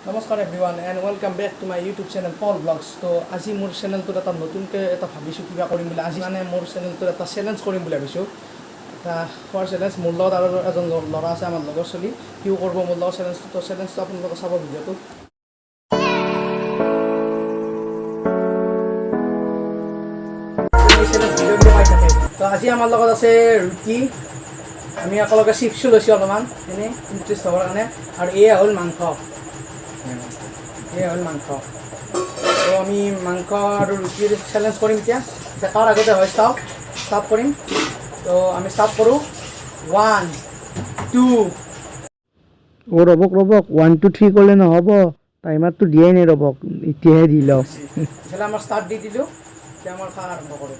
নমস্কাৰ everyone and welcome back to my YouTube channel Paul blogs. তো আজি মোৰ চেনেলটোত এটা নতুনকৈ ভাবিছোঁ কিবা কৰিম বুলি। আজি মানে মোৰ চেনেলটোত এটা চেলেঞ্জ কৰিম বুলি ভাবিছোঁ। এটা খোৱাৰ চেলেঞ্জ। মোৰ লগত আৰু এজন ল'ৰা আছে, আমাৰ লগৰ চলি, সিও কৰিব মোৰ লগত চেলেঞ্জটো। তো চেলেঞ্জটো আপোনালোকে চাব ভিডিঅ'টো। তো আজি আমাৰ লগত আছে ৰুটি, আমি একেলগে চিপছো লৈছোঁ অলপমান এনেই ইণ্টাৰেষ্ট হ'বৰ কাৰণে, আৰু এয়া হ'ল মাংস। এয়া হ'ল মাংস। তো আমি মাংস আৰু ৰুটিৰ চেলেঞ্জ কৰিম এতিয়া। তাৰ আগতে হয় ষ্টাৰ্ট কৰিম। তো আমি ষ্টাৰ্ট কৰোঁ। 1 2 ৰ'বক 1 2 3 ক'লে নহ'ব, টাইমাৰটো দিয়াই নাই, ৰ'বক এতিয়াহে দি লওক। ইফালে আমাৰ ষ্টাৰ্ট দি দিলোঁ। এতিয়া আমাৰ খোৱা আৰম্ভ কৰোঁ।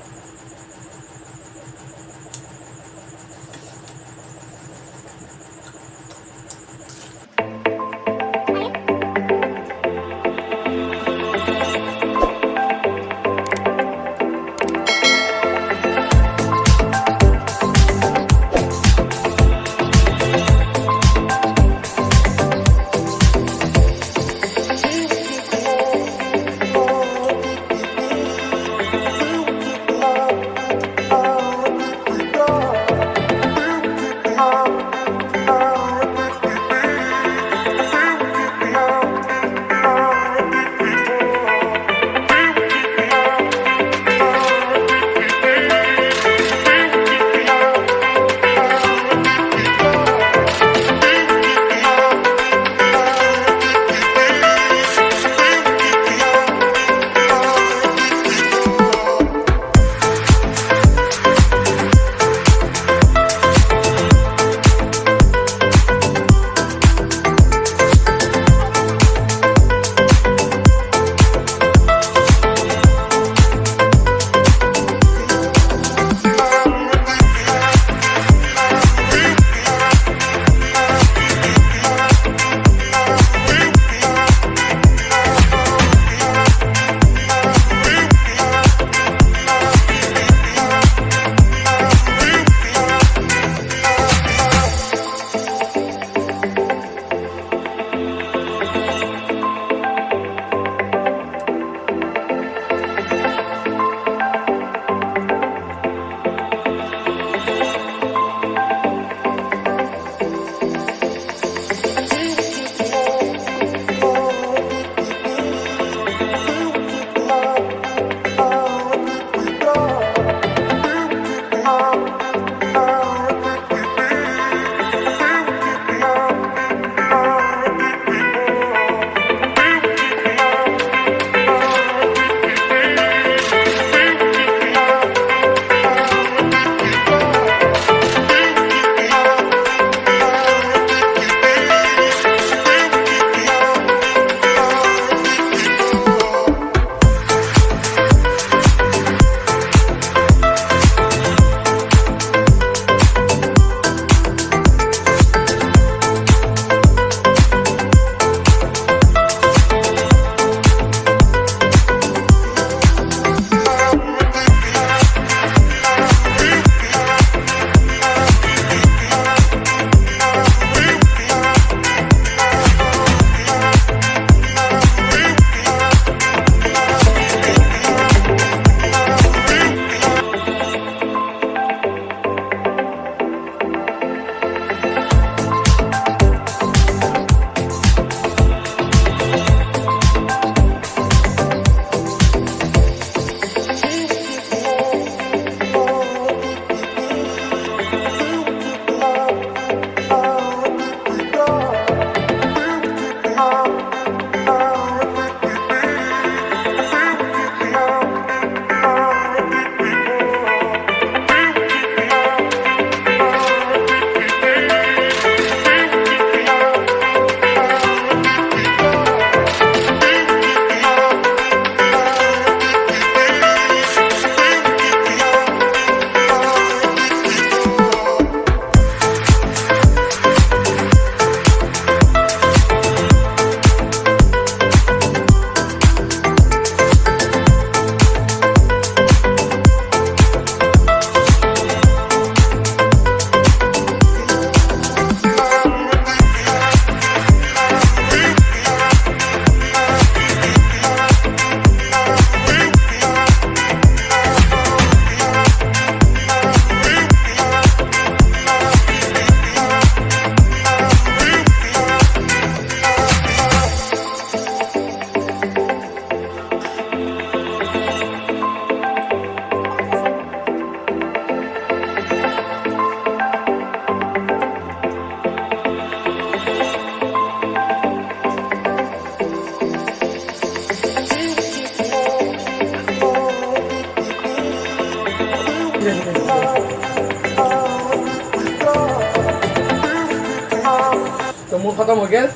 খতম হৈ গ'ল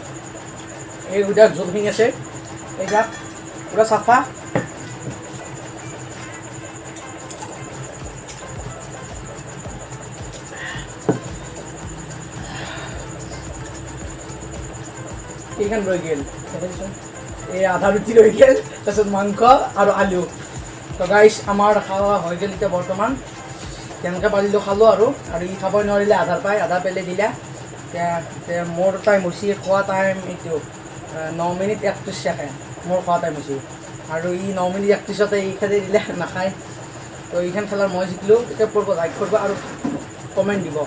এই উদাক জোলখিনি আছে এইবিলাক পুৰা চাফা এইখান ৰৈ গ'ল এই আধা ৰুটি ৰৈ গ'ল তাৰপিছত মাংস আৰু আলু তো গাইছ আমাৰ খাৱা হৈ গ'ল এতিয়া বৰ্তমান কেনেকৈ পাৰিলোঁ খালোঁ আৰু ই খাবই নোৱাৰিলে আধাৰ পাই আধা পেলাই দিলে এতিয়া মোৰ টাইম হৈছে খোৱা টাইম এইটো 9 মিনিট 31 ছেকেণ্ড মোৰ খোৱা টাইম হৈছে আৰু ই 9 মিনিট 31তে ই খেলি দিলে নাখায় তো এইখান খেলাৰ মই জিকিলোঁ এতিয়া কৰিব লাইক কৰিব আৰু কমেণ্ট দিব